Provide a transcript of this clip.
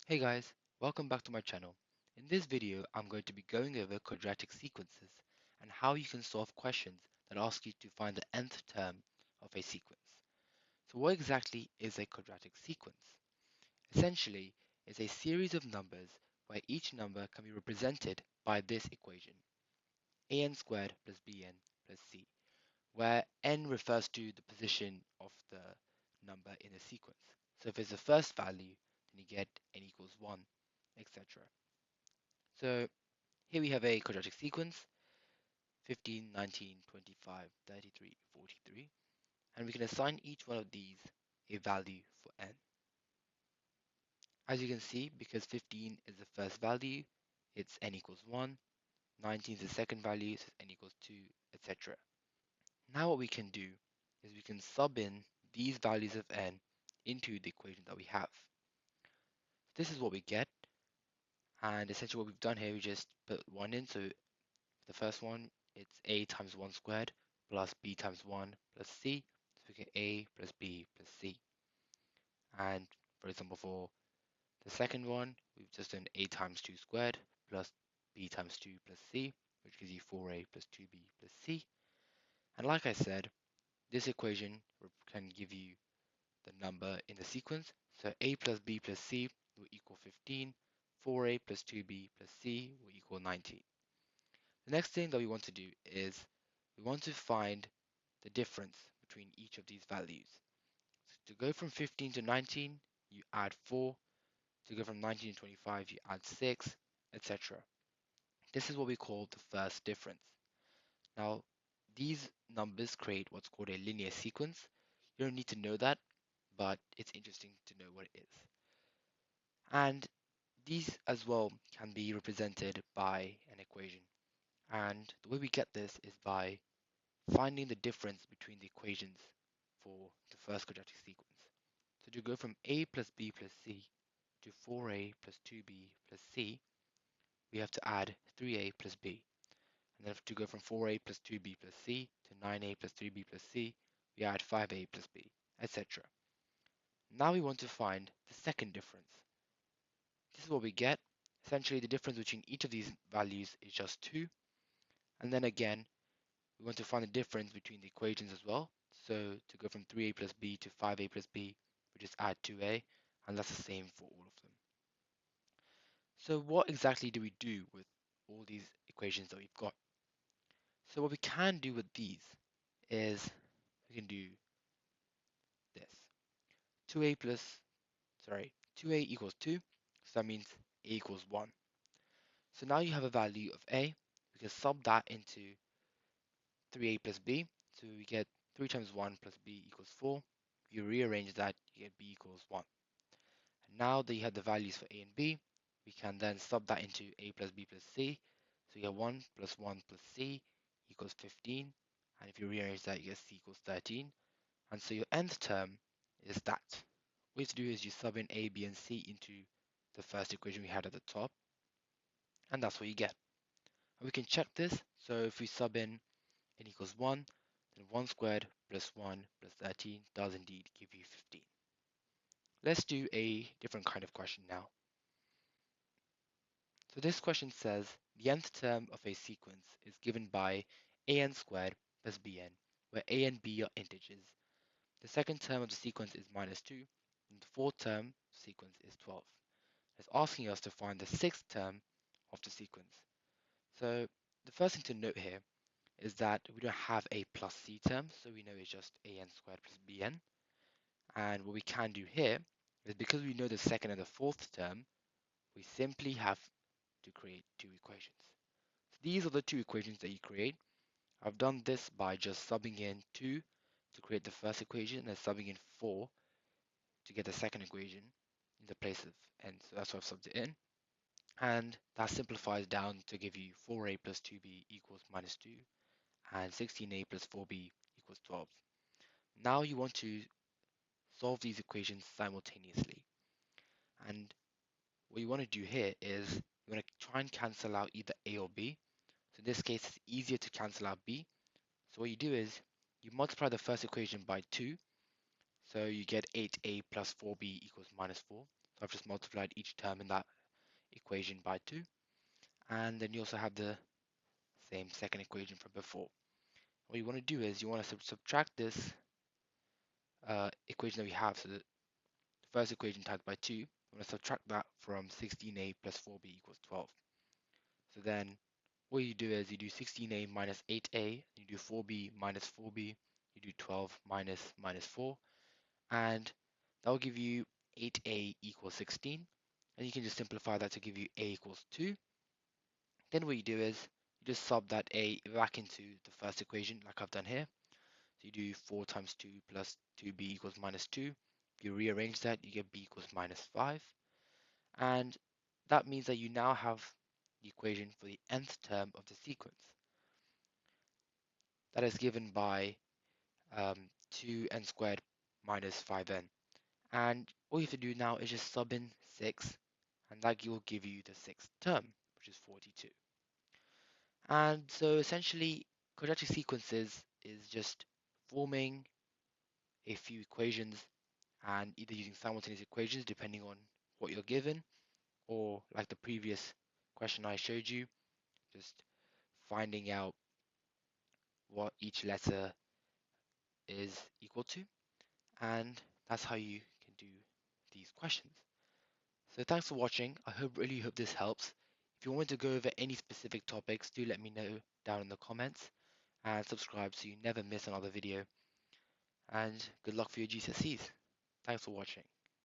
Hey guys, welcome back to my channel. In this video, I'm going to be going over quadratic sequences and how you can solve questions that ask you to find the nth term of a sequence. So what exactly is a quadratic sequence? Essentially, it's a series of numbers where each number can be represented by this equation, an squared plus bn plus c, where n refers to the position of the number in the sequence. So if it's the first value, then you get n equals 1, etc. So here we have a quadratic sequence, 15, 19, 25, 33, 43, and we can assign each one of these a value for n. As you can see, because 15 is the first value, it's n equals 1, 19 is the second value, so it's n equals 2, etc. Now what we can do is we can sub in these values of n into the equation that we have. This is what we get, and essentially what we've done here, we just put 1 in, so the first one, it's a times 1 squared plus b times 1 plus c. So we get a plus b plus c. And for example, for the second one, we've just done a times 2 squared plus b times 2 plus c, which gives you 4a plus 2b plus c. And like I said, this equation can give you the number in the sequence. So a plus b plus c will equal 15, 4a plus 2b plus c will equal 19. The next thing that we want to do is we want to find the difference between each of these values. So to go from 15 to 19, you add 4. To go from 19 to 25, you add 6, etc. This is what we call the first difference. Now, these numbers create what's called a linear sequence. You don't need to know that, but it's interesting to know what it is. And these as well can be represented by an equation. And the way we get this is by finding the difference between the equations for the first quadratic sequence. So to go from a plus b plus c to 4a plus 2b plus c, we have to add 3a plus b. And then to go from 4a plus 2b plus c to 9a plus 3b plus c, we add 5a plus b, etc. Now we want to find the second difference. This is what we get. Essentially, the difference between each of these values is just 2. And then again, we want to find the difference between the equations as well. So to go from 3a plus b to 5a plus b, we just add 2a, and that's the same for all of them. So what exactly do we do with all these equations that we've got? So what we can do with these is we can do this. 2a plus, sorry, 2a equals 2, so that means a equals 1. So now you have a value of a, we can sub that into 3a plus b, so we get 3 times 1 plus b equals 4. If you rearrange that, you get b equals 1. And now that you have the values for a and b, we can then sub that into a plus b plus c. So you get 1 plus 1 plus c equals 15. And if you rearrange that, you get c equals 13. And so your nth term is that. What you have to do is you sub in a, b, and c into the first equation we had at the top. And that's what you get. And we can check this. So if we sub in n equals 1, then 1 squared plus 1 plus 13 does indeed give you 15. Let's do a different kind of question now. So this question says the nth term of a sequence is given by an squared plus bn, where a and b are integers. The second term of the sequence is minus 2, and the fourth term sequence is 12. It's asking us to find the sixth term of the sequence. So the first thing to note here is that we don't have a plus c term, so we know it's just an squared plus bn. And what we can do here is because we know the second and the fourth term, we simply have to create two equations. So these are the two equations that you create. I've done this by just subbing in 2 to create the first equation and then subbing in 4 to get the second equation in the place of n. So that's why I've subbed it in. And that simplifies down to give you 4a plus 2b equals minus 2 and 16a plus 4b equals 12. Now you want to solve these equations simultaneously. And what you want to do here is you want to try and cancel out either a or b. So in this case, it's easier to cancel out b. So what you do is you multiply the first equation by 2. So you get 8a plus 4b equals minus 4. So I've just multiplied each term in that equation by 2. And then you also have the same second equation from before. What you want to do is you want to subtract this equation that we have. So the first equation times by 2, you want to subtract that from 16a plus 4b equals 12. So then what you do is you do 16a minus 8a, you do 4b minus 4b, you do 12 minus 4, and that will give you 8a equals 16. And you can just simplify that to give you a equals 2. Then what you do is you just sub that a back into the first equation like I've done here. So you do 4 times 2 plus 2b equals minus 2. If you rearrange that, you get b equals minus 5. And that means that you now have the equation for the nth term of the sequence. That is given by 2n squared minus 5n. And all you have to do now is just sub in 6, and that will give you the sixth term, which is 42. And so essentially, quadratic sequences is just forming a few equations and either using simultaneous equations depending on what you're given, or like the previous question I showed you, just finding out what each letter is equal to, and that's how you can do these questions. So thanks for watching. I really hope this helps. If you want me to go over any specific topics, do let me know down in the comments and subscribe so you never miss another video. And good luck for your GCSEs. Thanks for watching.